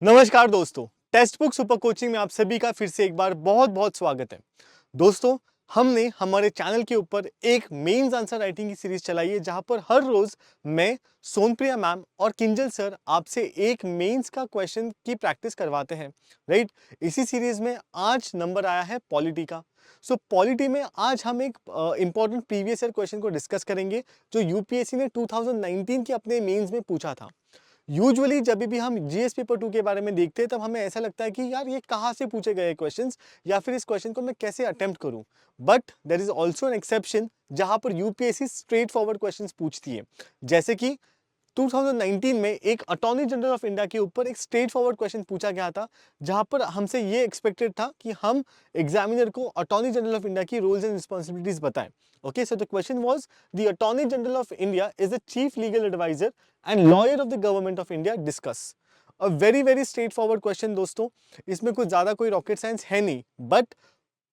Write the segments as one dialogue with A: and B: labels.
A: नमस्कार दोस्तों, text book super coaching में आप सभी का फिर से एक बार बहुत बहुत स्वागत है। दोस्तों, हमने हमारे चैनल के ऊपर एक मेंस आंसर राइटिंग की सीरीज चलाई है जहां पर हर रोज मैं, सोनप्रिया मैम और किंजल सर आपसे एक मेंस का क्वेश्चन की प्रैक्टिस करवाते हैं। राइट, इसी सीरीज में आज नंबर आया है पॉलिटी का। पॉलिटी में आज हम एक इंपॉर्टेंट प्रीवियस ईयर क्वेश्चन को डिस्कस करेंगे जो यूपीएससी ने 2019 के अपने मेंस में पूछा था। यूजुअली जब भी हम जीएस पेपर 2 के बारे में देखते हैं तब हमें ऐसा लगता है कि यार ये कहाँ से पूछे गए क्वेश्चंस या फिर इस क्वेश्चन को मैं कैसे अटेम्प्ट करूं। But there is also an exception जहां पर यूपीएससी स्ट्रेट फॉरवर्ड क्वेश्चंस पूछती है। जैसे कि 2019 में एक अटॉर्नी जनरल ऑफ इंडिया के ऊपर एक स्ट्रेट फॉरवर्ड क्वेश्चन पूछा गया था जहां पर हमसे ये एक्सपेक्टेड था कि हम एग्जामिनर को अटॉर्नी जनरल ऑफ इंडिया की रूल्स एंड रिस्पॉन्सिबिलिटीज बताएं। Okay, so the question was the attorney general of India is the chief legal adviser and lawyer of the government of India discuss. A very very straightforward question दोस्तों, इसमें कुछ ज्यादा कोई rocket science है नहीं। But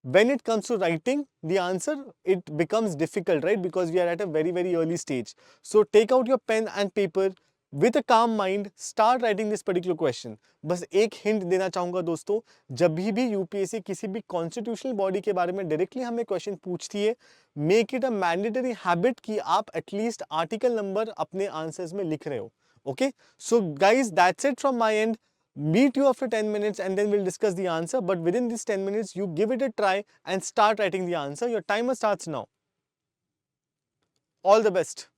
A: when it comes to writing the answer, it becomes difficult, right? Because we are at a very very early stage. So take out your pen and paper, with a calm mind start writing this particular question. बस एक hint देना चाहूंगा दोस्तों, जब भी UPSC किसी भी constitutional body के बारे में डायरेक्टली हमें क्वेश्चन पूछती है, make it a mandatory habit कि आप एटलीस्ट आर्टिकल नंबर अपने आंसर्स में लिख रहे हो। Okay, so guys that's it from my and. Meet you after 10 minutes and then we'll discuss the answer. But within these 10 minutes, you give it a try and start writing the answer. Your timer starts now. All the best.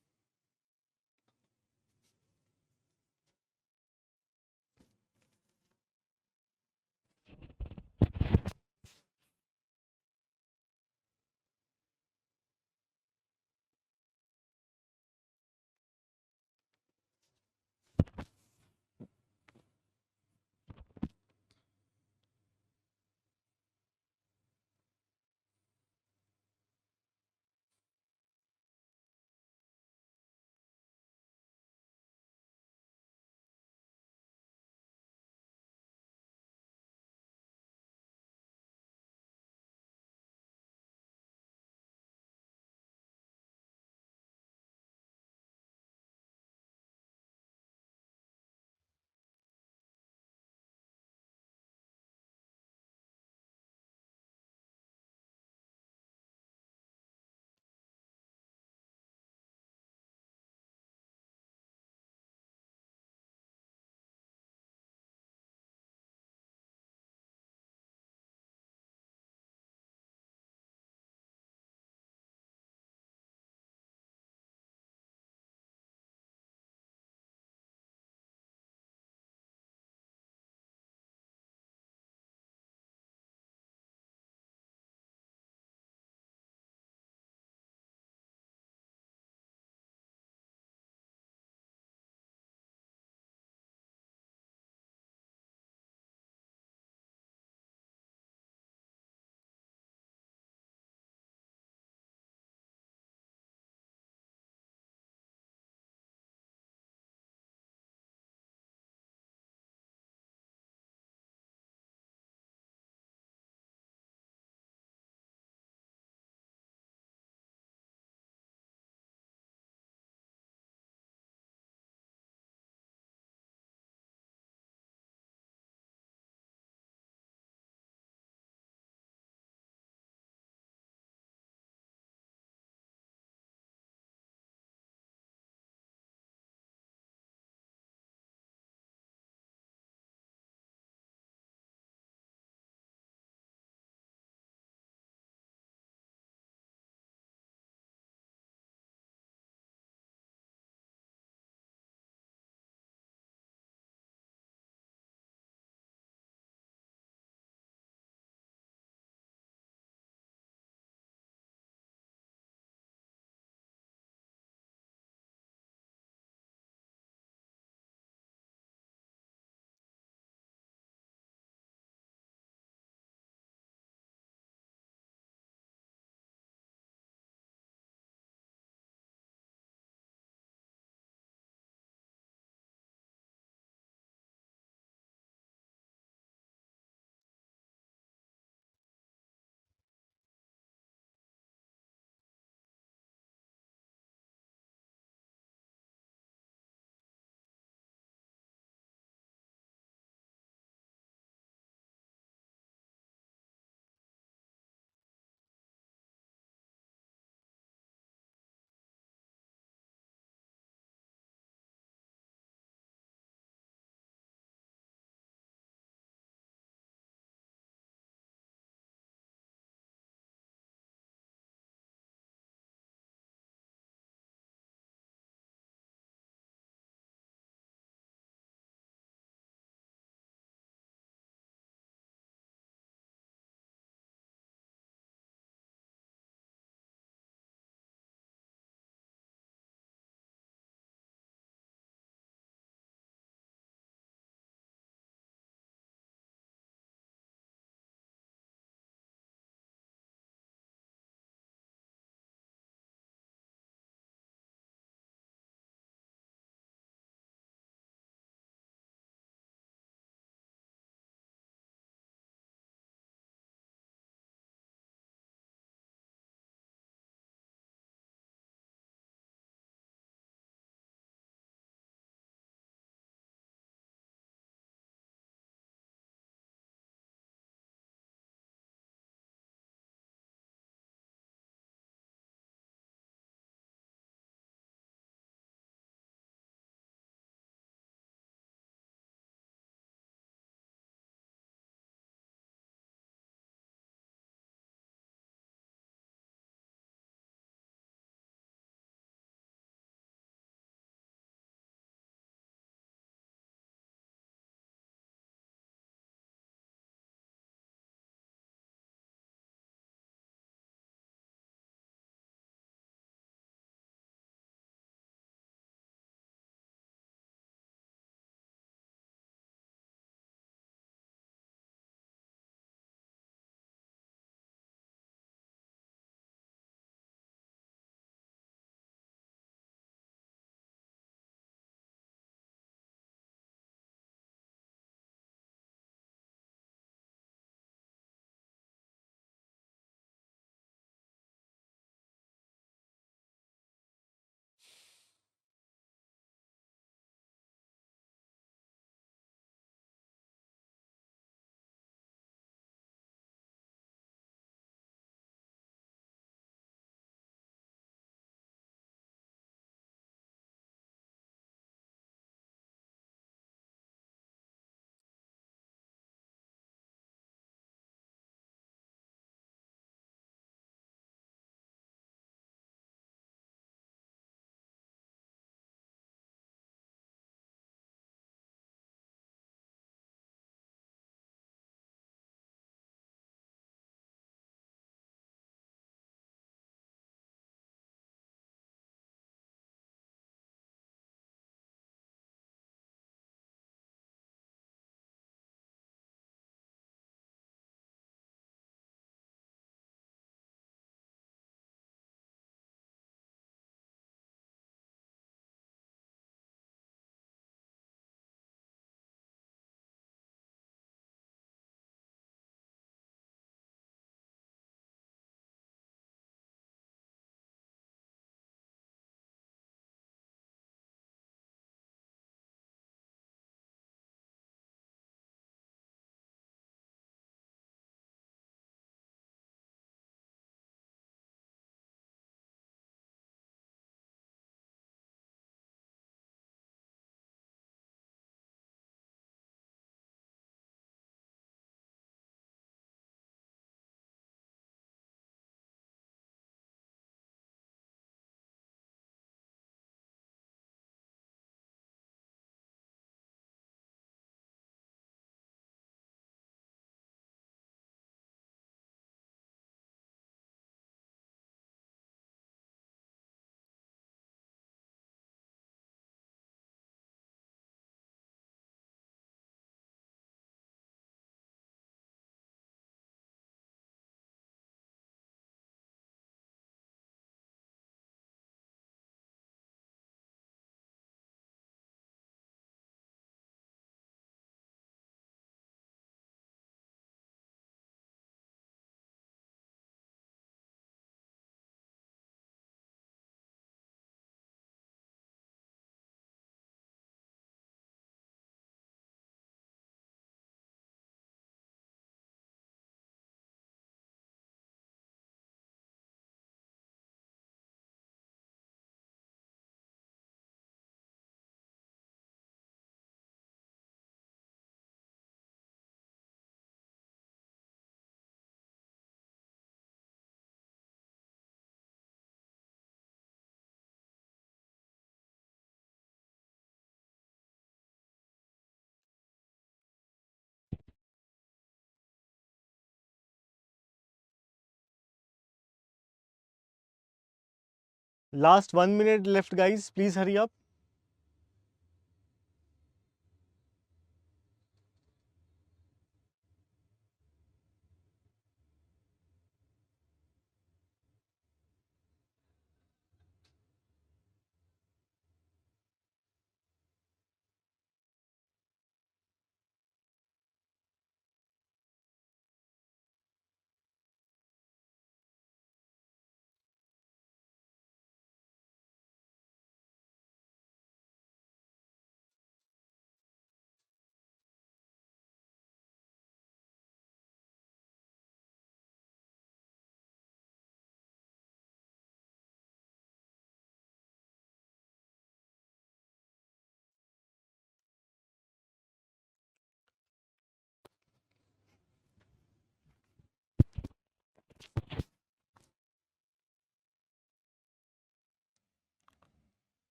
A: Last 1 minute left, guys. Please hurry up.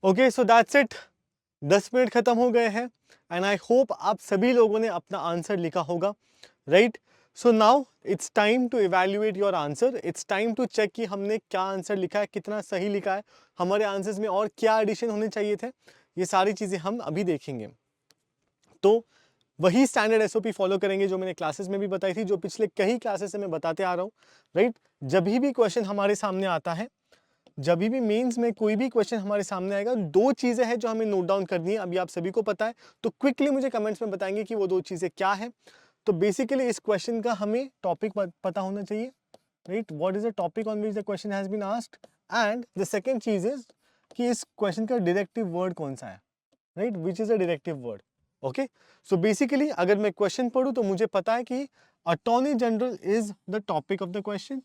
A: Okay, so that's it. 10 minute खत्म हो गए हैं and I hope आप सभी लोगों ने अपना answer लिखा होगा, right? So now it's time to evaluate your answer. It's time to check कि हमने क्या आंसर लिखा है, कितना सही लिखा है, हमारे आंसर्स में और क्या एडिशन होने चाहिए थे। ये सारी चीज़ें हम अभी देखेंगे। तो वही स्टैंडर्ड एसओपी फॉलो करेंगे जो मैंने क्लासेस में भी बताई थी, जो पिछले कई क्लासेस से मैं बताते आ रहा हूँ, राइट? जब भी क्वेश्चन हमारे सामने आता है, जब भी मेंस में कोई भी क्वेश्चन हमारे सामने आएगा, दो चीजें हैं जो हमें नोट डाउन करनी है। अभी आप सभी को पता है, तो क्विकली मुझे कमेंट्स में बताएंगे कि वो दो चीजें क्या है। तो बेसिकली इस क्वेश्चन का हमें टॉपिक पता होना चाहिए, right? What is the topic on which the question has been asked, and the second चीज इज कि इस क्वेश्चन का डायरेक्टिव वर्ड कौन सा है, right? Which is a directive word. Okay, so basically अगर मैं क्वेश्चन पढ़ूं तो मुझे पता है कि attorney general is the topic of the question,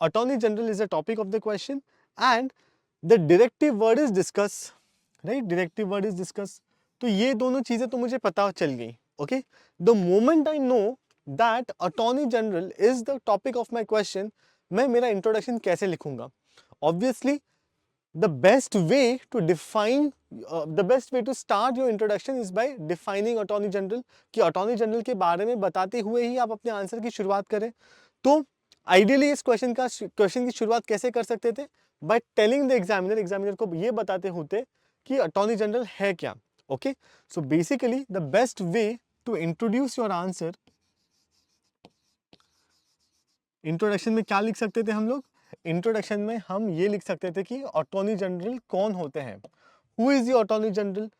A: attorney general is the topic of the question, and the directive word is discuss, right? Directive word is discuss. तो ये दोनों चीजें तो मुझे पता चल गई। Okay, the moment I know that attorney general is the topic of my question, मैं मेरा इंट्रोडक्शन कैसे लिखूंगा? Obviously the best way to define the best way to start your introduction is by defining attorney general, कि attorney general के बारे में बताते हुए ही आप अपने आंसर की शुरुआत करें। तो आइडियली इस क्वेश्चन की शुरुआत कैसे कर सकते थे? By telling the examiner, examiner को ये बताते होते कि अटॉर्नी जनरल है क्या। Okay, so basically the best way to introduce your answer, introduction में क्या लिख सकते थे हम लोग? इंट्रोडक्शन में हम ये लिख सकते थे कि अटॉर्नी जनरल कौन होते हैं, who is the attorney general.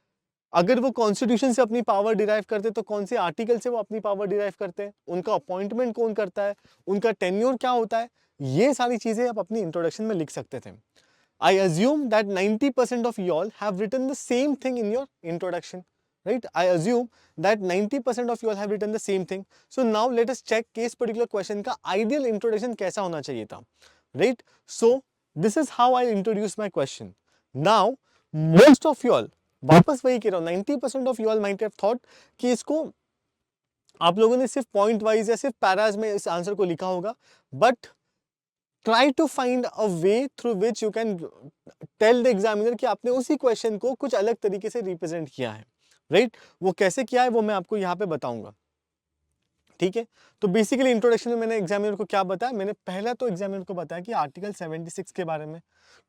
A: अगर वो कॉन्स्टिट्यूशन से अपनी पावर डिराइव करते तो कौन से आर्टिकल से वो अपनी पावर डिराइव करते हैं, उनका अपॉइंटमेंट कौन करता है, उनका टेन्योर क्या होता है, ये सारी चीजें आप अपनी इंट्रोडक्शन में लिख सकते थे। I assume that 90% of y'all have written the same thing in your introduction, right? I assume that 90% of y'all have written the same thing. So now let us check case particular question का ideal introduction कैसा होना चाहिए था, right? So this is how I introduce my question. Now most of y'all, वापस वही कह रहा हूँ, 90% of y'all might have thought कि इसको आप लोगों ने सिर्फ पॉइंट वाइज या सिर्फ पैराज में इस आंसर को लिखा होगा, but try to find a way through which you can tell the examiner कि आपने उसी क्वेश्चन को कुछ अलग तरीके से रिप्रेजेंट किया है, राइट? वो कैसे किया है वो मैं आपको यहाँ पे बताऊंगा, ठीक है? तो बेसिकली इंट्रोडक्शन में मैंने एग्जामिनर को क्या बताया? मैंने पहला तो एग्जामिनर को बताया कि आर्टिकल 76 के बारे में।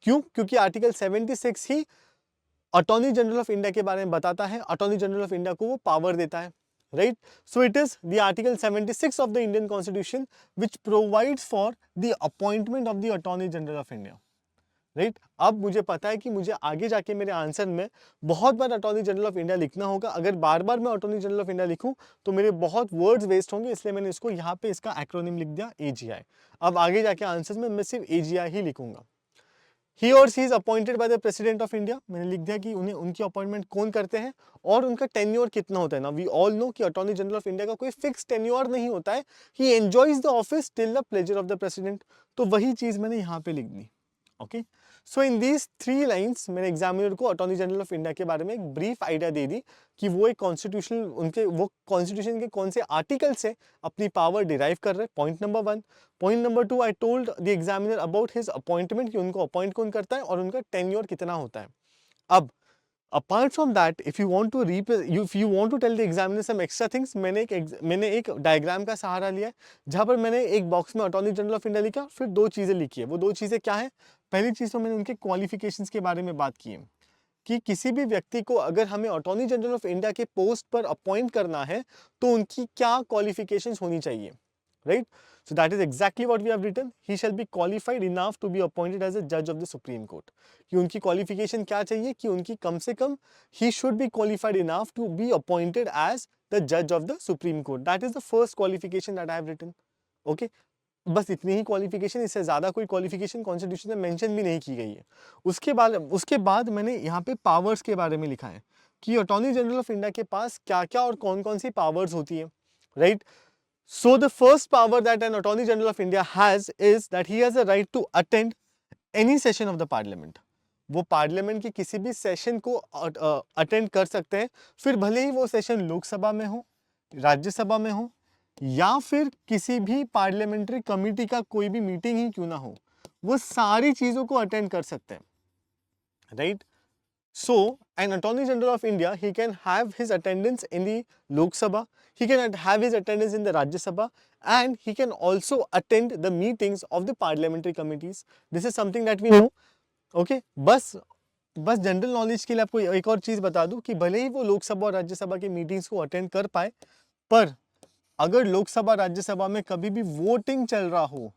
A: क्यों? क्योंकि article 76 he attorney general of India के बारे में बताता है, अटॉर्नी जनरल ऑफ इंडिया को वो पावर देता है, right? So it is the article 76 of the Indian Constitution which provides for the appointment of the Attorney General of India, right? अब मुझे पता है कि मुझे आगे जाके मेरे आंसर में बहुत बार अटॉर्नी जनरल ऑफ इंडिया लिखना होगा। अगर बार बार मैं अटॉर्नी जनरल ऑफ इंडिया लिखूं तो मेरे बहुत वर्ड्स वेस्ट होंगे, इसलिए मैंने इसको यहाँ पे इसका एक्रोनिम लिख दिया AGI। अब आगे जाके आंसर में मैं सिर्फ AGI ही लिखूंगा। He or she is appointed by the president of India, मैंने लिख दिया कि उन्हें उनकी अपॉइंटमेंट कौन करते हैं और उनका टेन्योर कितना होता है। ना वी ऑल नो कि अटॉर्नी जनरल ऑफ इंडिया का कोई फिक्स टेन्योर नहीं होता है, he enjoys the office till the pleasure of the president. तो वही चीज मैंने यहाँ पे लिख दी। Okay, so in these 3 lines मैंने एग्जामिनर को अटॉर्नी जनरल ऑफ इंडिया के बारे में एक ब्रीफ आइडिया दे दी कि वो एक कॉन्स्टिट्यूशनल, उनके वो कॉन्स्टिट्यूशन के कौन से आर्टिकल से अपनी पावर डिराइव कर रहे हैं, point number 1। Point number 2, I told the examiner about his appointment, कि उनको अपॉइंट कौन करता है और उनका टेन्योर कितना होता है। अब Apart from that, if you want to tell the examiner some extra things, मैंने एक डायग्राम का सहारा लिया है, जहाँ पर मैंने एक बॉक्स में अटॉर्नी जनरल ऑफ इंडिया लिखा, फिर दो चीज़ें लिखी है। वो दो चीज़ें क्या है? पहली चीज़ तो मैंने उनके क्वालिफिकेशंस के बारे में बात की है कि किसी भी व्यक्ति को अगर हमें अटॉर्नी जनरल ऑफ इंडिया के पोस्ट पर अपॉइंट करना है तो उनकी क्या क्वालिफिकेशंस होनी चाहिए, right? So that is exactly what we have written. He shall be qualified enough to be appointed as a judge of the Supreme Court. कि उनकी qualification क्या चाहिए? कि उनकी कम से कम he should be qualified enough to be appointed as the judge of the Supreme Court. That is the first qualification that I have written. Okay? बस इतनी ही qualification, इससे ज़्यादा कोई क्वालिफिकेशन कॉन्स्टिट्यूशन में मेंशन भी नहीं की गई है। उसके बाद मैंने यहाँ पे पावर्स के बारे में लिखा है कि अटॉर्नी जनरल ऑफ इंडिया के पास क्या क्या और कौन कौन सी पावर्स होती है, right? So the first power that an Attorney General of India has is that he has a right to attend any session of the Parliament. वो पार्लियामेंट के किसी भी सेशन को अटेंड कर सकते हैं, फिर भले ही वो सेशन लोकसभा में हो, राज्यसभा में हो, या फिर किसी भी पार्लियामेंट्री कमेटी का कोई भी मीटिंग ही क्यों ना हो, वो सारी चीज़ों को अटेंड कर सकते हैं, right? So, an Attorney General of India, he can have his attendance in the Lok Sabha, he can have his attendance in the Rajya Sabha, and he can also attend the meetings of the parliamentary committees. This is something that we know. Okay, बस general knowledge के लिए आपको एक और चीज़ बता दूं कि भले ही वो लोकसभा और राज्यसभा की मीटिंग्स को अटेंड कर पाए, पर अगर लोकसभा राज्यसभा में कभी भी वोटिंग चल रहा हो,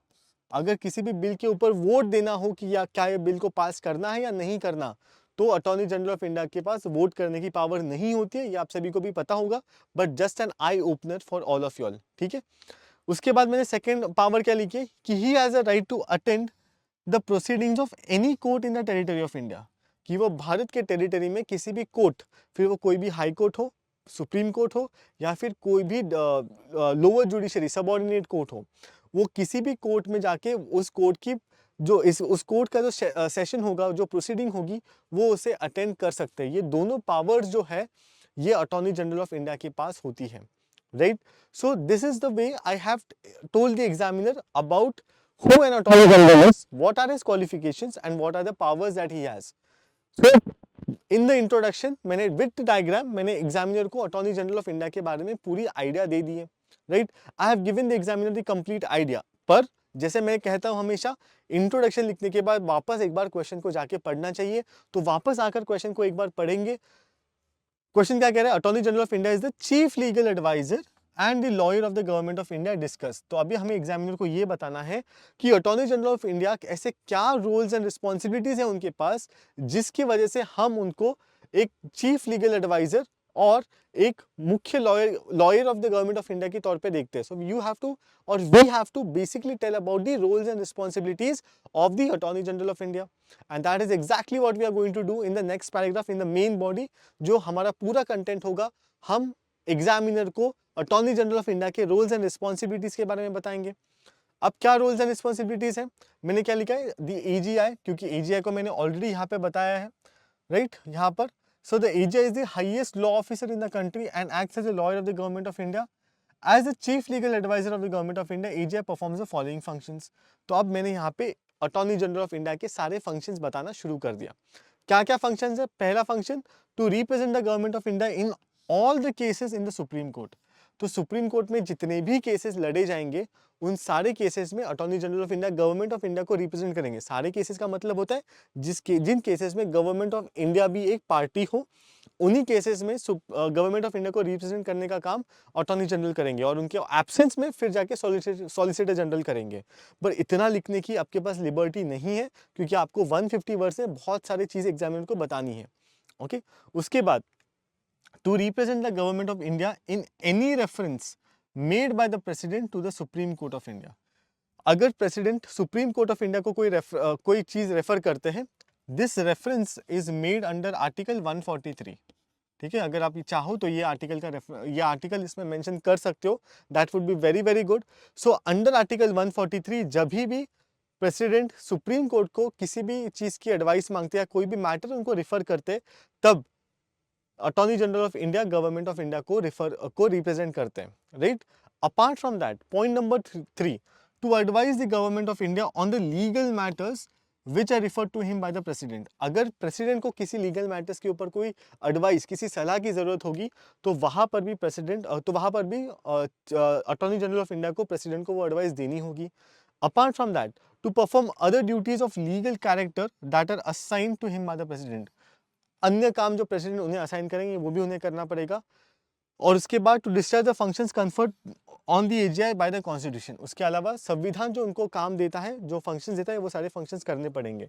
A: अगर किसी भी बिल के ऊपर वोट देना हो कि या क्या ये बिल को पास करना है या नहीं करना, तो अटॉर्नी जनरल ऑफ इंडिया के पास वोट करने की पावर नहीं होती है। ये आप सभी को भी पता होगा, but just an eye opener for all of you all, ठीक है? उसके बाद मैंने सेकंड पावर क्या लिखी है कि he has a right to attend the proceedings of any court in the territory of India, कि वो भारत के टेरिटरी में किसी भी कोर्ट, फिर वो कोई भी हाई कोर्ट हो, सुप्रीम कोर्ट हो, या फिर कोई भी लोअर जुडिशरी सबऑर्डिनेट कोर्ट हो, वो किसी भी कोर्ट में जाके उस कोर्ट की उस कोर्ट का जो सेशन होगा, जो प्रोसीडिंग होगी, वो उसे अटेंड कर सकते हैं। ये दोनों पावर्स जो है ये अटॉर्नी जनरल ऑफ इंडिया के पास होती है, right? So this is the way I have told the examiner about who an attorney general is, what are his qualifications and what are the powers that he has. So in the introduction मैंने with diagram मैंने examiner को attorney general of India के बारे में पूरी idea दे दी है, right? I have given the examiner the complete idea. पर जैसे मैं कहता हूं हमेशा, इंट्रोडक्शन लिखने के बाद वापस एक बार क्वेश्चन को जाके पढ़ना चाहिए, तो वापस आकर क्वेश्चन को एक बार पढ़ेंगे। क्वेश्चन क्या कह रहा है? Attorney general of India is the chief legal adviser and the lawyer of the government of India discuss. तो अभी हमें एग्जामिनर को ये बताना है कि अटॉर्नी जनरल ऑफ इंडिया ऐसे क्या रोल्स एंड रिस्पॉन्सिबिलिटीज हैं उनके पास, जिसकी वजह से हम उनको एक चीफ लीगल एडवाइजर और एक मुख्य lawyer of the government of India के तौर पे देखते हैं। सो यू हैव टू और we have to basically tell about the roles and responsibilities of the attorney general of India, and that is exactly what we are going to do in the next paragraph in the main body. जो हमारा पूरा content होगा, हम examiner को attorney general of India के roles and responsibilities के बारे में बताएंगे। अब क्या रोल्स एंड रिस्पॉन्सिबिलिटीज हैं? मैंने क्या लिखा है? द एजीआई, क्योंकि एजीआई को मैंने ऑलरेडी यहाँ पे बताया है, राइट? यहाँ पर so the AGI is the highest law officer in the country and acts as a lawyer of the government of India. As the chief legal advisor of the government of India, AGI performs the following functions. तो अब मैंने यहाँ पे attorney general of India के सारे functions बताना शुरू कर दिया। क्या क्या फंक्शंस है? पहला function, to represent the government of India in all the cases in the Supreme Court. तो सुप्रीम कोर्ट में जितने भी केसेस लड़े जाएंगे, उन सारे केसेस में attorney general of India government of India को रिप्रेजेंट करेंगे। सारे केसेस का मतलब होता है जिन केसेस में गवर्नमेंट ऑफ इंडिया भी एक पार्टी हो, उन्हीं केसेस में गवर्नमेंट ऑफ इंडिया को रिप्रेजेंट करने का काम अटॉर्नी जनरल करेंगे, और उनके एब्सेंस में फिर जाके सॉलिसिटर जनरल करेंगे। पर इतना लिखने की आपके पास लिबर्टी नहीं है, क्योंकि आपको 150 वर्ड में बहुत सारी चीज़ें एग्जामिनर को बतानी है। ओके, उसके बाद to represent the government of India in any reference made by the president to the Supreme Court of India. अगर president supreme court of India को कोई चीज रेफर करते हैं, this reference is made under article 143। ठीक है, अगर आप चाहो तो ये आर्टिकल इसमें मेंशन कर सकते हो, that would be very very good. So under article 143 जब भी प्रेसिडेंट सुप्रीम कोर्ट को किसी भी चीज की एडवाइस मांगते हैं, कोई भी मैटर उनको रिफर करते, तब attorney general of India government of India को रिप्रेजेंट करते हैं, right? Apart from that, point number 3, to advise the government of India on the legal matters which are referred to him by the president. अगर president को किसी legal matters के ऊपर कोई advice, किसी सलाह की जरूरत होगी, तो वहां पर भी अटॉर्नी जनरल ऑफ इंडिया को प्रेसिडेंट को वो एडवाइस देनी होगी। Apart from that, to perform other duties of legal character that are assign to him by the president, अन्य काम जो प्रेसिडेंट उन्हें असाइन करेंगे वो भी उन्हें करना पड़ेगा। और उसके बाद to discharge the functions conferred on the AGI by the constitution, उसके अलावा संविधान जो उनको काम देता है, जो फंक्शंस देता है, वो सारे फंक्शंस करने पड़ेंगे।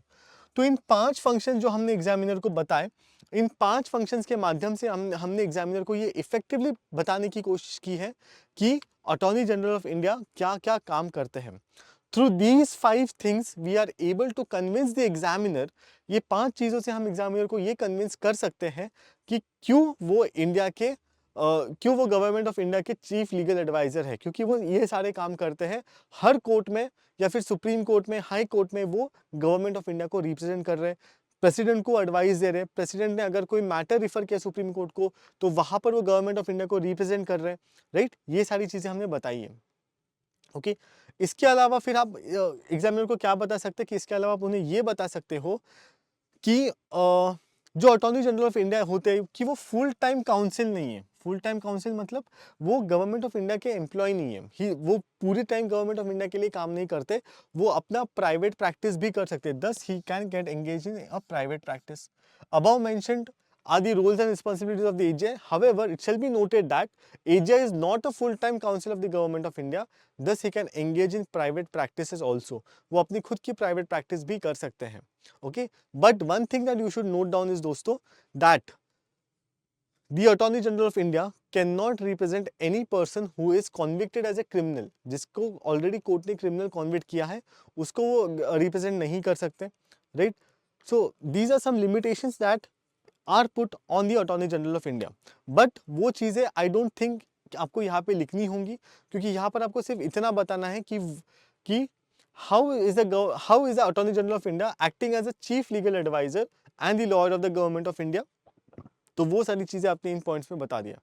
A: तो इन 5 फंक्शन जो हमने एग्जामिनर को बताए, इन 5 फंक्शंस के माध्यम से हमने एग्जामिनर को ये इफेक्टिवली बताने की कोशिश की है कि अटॉर्नी जनरल ऑफ इंडिया क्या क्या काम करते हैं। Through these 5 things we are able to convince the examiner, ये 5 चीज़ों से हम एग्जामिनर को ये कन्विंस कर सकते हैं कि क्यों वो गवर्नमेंट ऑफ इंडिया के चीफ लीगल एडवाइजर है, क्योंकि वो ये सारे काम करते हैं हर कोर्ट में, या फिर सुप्रीम कोर्ट में, हाई कोर्ट में वो गवर्नमेंट ऑफ इंडिया को रिप्रेजेंट कर रहे हैं, प्रेसिडेंट को एडवाइस दे रहे हैं। प्रेसिडेंट ने अगर कोई मैटर रिफर किया सुप्रीम कोर्ट को, तो वहां पर वो गवर्नमेंट ऑफ इंडिया को रिप्रेजेंट कर रहे हैं, राइट। ये सारी चीजें हमने बताई है, ओके। इसके अलावा फिर आप एग्जामिनर को क्या बता सकते हैं कि इसके अलावा आप उन्हें ये बता सकते हो कि जो अटॉर्नी जनरल ऑफ इंडिया होते हैं कि वो फुल टाइम काउंसिल नहीं है। फुल टाइम काउंसिल मतलब वो गवर्नमेंट ऑफ इंडिया के एम्प्लॉय नहीं है, वो पूरी टाइम गवर्नमेंट ऑफ इंडिया के लिए काम नहीं करते, वो अपना प्राइवेट प्रैक्टिस भी कर सकते हैं, दस he can get engage in a private practice. Above mentioned are the roles and responsibilities of the AGI. However, it shall be noted that AGI is not a full-time counsel of the government of India. Thus, he can engage in private practices also. वो अपनी खुद की private practice भी कर सकते हैं, okay? But one thing that you should note down is दोस्तों that the Attorney General of India cannot represent any person who is convicted as a criminal. जिसको already कोर्ट ने criminal convict किया है, उसको वो represent नहीं कर सकते, right? So these are some limitations that are put on the attorney general of India. But वो चीज़ें आई डोंट थिंक आपको यहाँ पे लिखनी होंगी, क्योंकि यहाँ पर आपको सिर्फ इतना बताना है कि how is the attorney general of India acting as a chief legal adviser and the lawyer of the government of India. तो वो सारी चीज़ें आपने इन पॉइंट्स में बता दिया।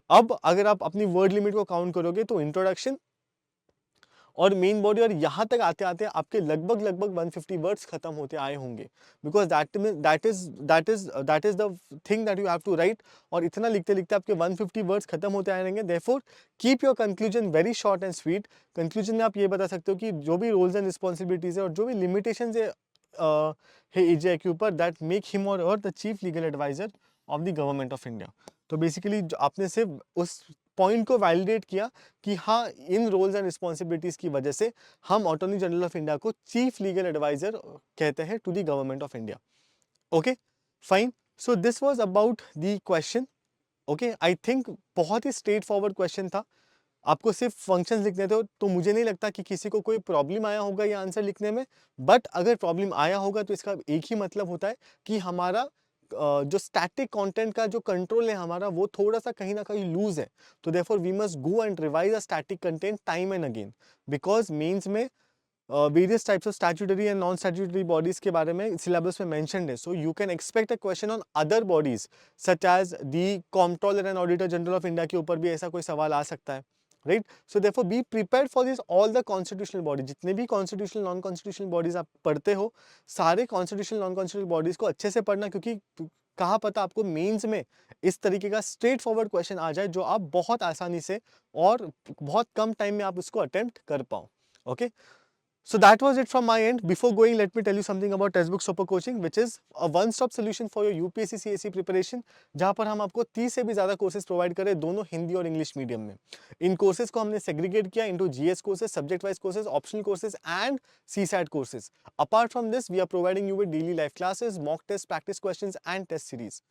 A: अब अगर आप अपनी वर्ड लिमिट को काउंट करोगे तो इंट्रोडक्शन और मेन बॉडी और यहाँ तक आते आते आपके लगभग 150 वर्ड्स खत्म होते आए होंगे, because that is the thing that you have to write. और इतना लिखते लिखते आपके 150 वर्ड्स खत्म होते आए रहेंगे। Therefore keep your conclusion very short and sweet. Conclusion में आप ये बता सकते हो कि जो भी रोल्स एंड रिस्पॉन्सिबिलिटीज है और जो भी लिमिटेशन है एजीआई के ऊपर, दैट मेक हिम और the chief legal adviser of the government of India. तो बेसिकली आपने सिर्फ उस पॉइंट को वैलिडेट किया कि हाँ, इन रोल्स एंड रिस्पॉन्सिबिलिटीज की वजह से हम अटॉर्नी जनरल ऑफ इंडिया को चीफ लीगल एडवाइजर कहते हैं to the government of India. Okay fine, so this was about the question. Okay, I think बहुत ही स्ट्रेट फॉरवर्ड क्वेश्चन था। आपको सिर्फ फंक्शंस लिखने थे, तो मुझे नहीं लगता कि किसी को कोई प्रॉब्लम आया होगा ये आंसर लिखने में। बट अगर प्रॉब्लम आया होगा तो इसका एक ही मतलब होता है कि हमारा जो स्टैटिक कंटेंट का जो कंट्रोल है हमारा, वो थोड़ा सा कहीं ना कहीं लूज है। तो therefore we must go and revise a static content time and again, because mains में various types of statutory and non statutory bodies के बारे में सिलेबस में मेंशन्ड है। So you can expect a question on other bodies such as the comptroller and auditor general of India के ऊपर भी ऐसा कोई सवाल आ सकता है, right. So therefore be prepared for this all the constitutional body. जितने भी कॉन्स्टिट्यूशनल नॉन कॉन्स्टिट्यूशनल बॉडीज आप पढ़ते हो, सारे कॉन्स्टिट्यूशनल नॉन कॉन्स्टिट्यूशनल बॉडीज को अच्छे से पढ़ना, क्योंकि कहाँ पता आपको मेंस में इस तरीके का स्ट्रेट फॉरवर्ड क्वेश्चन आ जाए जो आप बहुत आसानी से और बहुत कम टाइम में आप उसको अटेम्प्ट कर पाओ। Okay, so that was it from my end. Before going, let me tell you something about Textbook Super Coaching, which is a one-stop solution for your UPSC CSE preparation, जहाँ पर हम आपको 30 से भी ज़्यादा कोर्सेज प्रोवाइड करें, दोनों हिंदी और इंग्लिश मीडियम में। इन कोर्सेज को हमने सेग्रीगेट किया into GS courses, subject wise courses, optional courses and CSAT courses. Apart from this, we are providing you with daily life classes, mock test, practice questions and test series.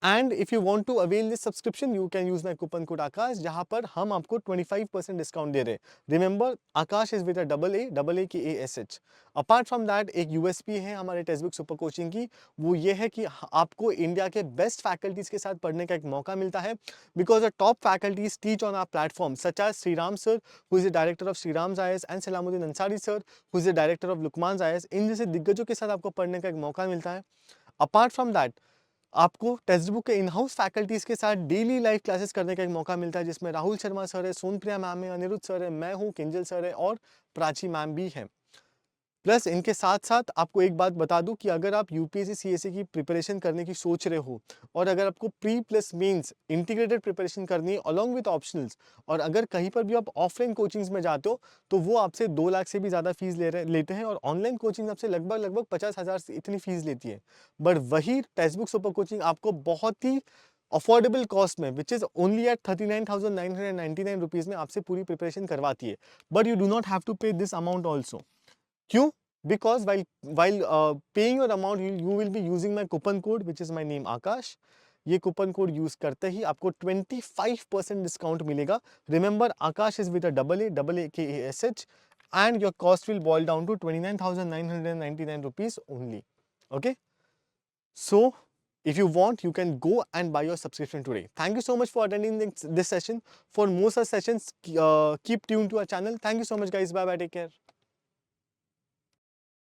A: And if you want to avail this subscription, you can use my coupon code Akash, जहाँ पर हम आपको 25% discount दे रहे हैं। Remember, Akash is with a double A की ASH। Apart from that, एक USP है हमारे टेक्स्टबुक सुपर कोचिंग की, वो ये है कि आपको इंडिया के बेस्ट फैकल्टीज के साथ पढ़ने का एक मौका मिलता है, because the top faculties teach on our platform such as Shriram sir, who is the director of Shriram's IAS, and Salamuddin Ansari sir, who is the director of Luqman's IAS। इन जैसे दिग्गजों के साथ आपको पढ़ने का एक मौका मिलता है। अपार्ट फ्रॉम दैट, आपको टेक्स्ट बुक के इन हाउस फैकल्टीज के साथ डेली लाइव क्लासेस करने का एक मौका मिलता है, जिसमें राहुल शर्मा सर है, सोनप्रिया मैम है, अनिरुद्ध सर है, मैं हूँ, किंजल सर है और प्राची मैम भी है। प्लस इनके साथ साथ आपको एक बात बता दूं कि अगर आप यूपीएससी सीएससी की प्रिपरेशन करने की सोच रहे हो और अगर आपको pre plus mains integrated preparation करनी है अलोंग विद ऑप्शनल्स, और अगर कहीं पर भी आप ऑफलाइन कोचिंग्स में जाते हो तो वो आपसे 2 लाख से भी ज़्यादा फीस लेते हैं, और ऑनलाइन कोचिंग आपसे लगभग 50,000 से इतनी फीस लेती है। बट वही टेक्स्ट बुक सुपर कोचिंग आपको बहुत ही अफोर्डेबल कॉस्ट में, which is only at 39,999 rupees में आपसे पूरी प्रिपरेशन करवाती है। But you do not have to pay this amount also. क्यों? Because while paying your amount, you will be using my coupon code, which is my name Akash. ये coupon code use करते ही आपको 25% discount मिलेगा। Remember, Akash is with a double A K S H, and your cost will boil down to 29,999 rupees only. Okay, so if you want, you can go and buy your subscription today. Thank you so much for attending this session. For more such sessions, keep tuned to our channel. Thank you so much, guys. Bye bye, take care.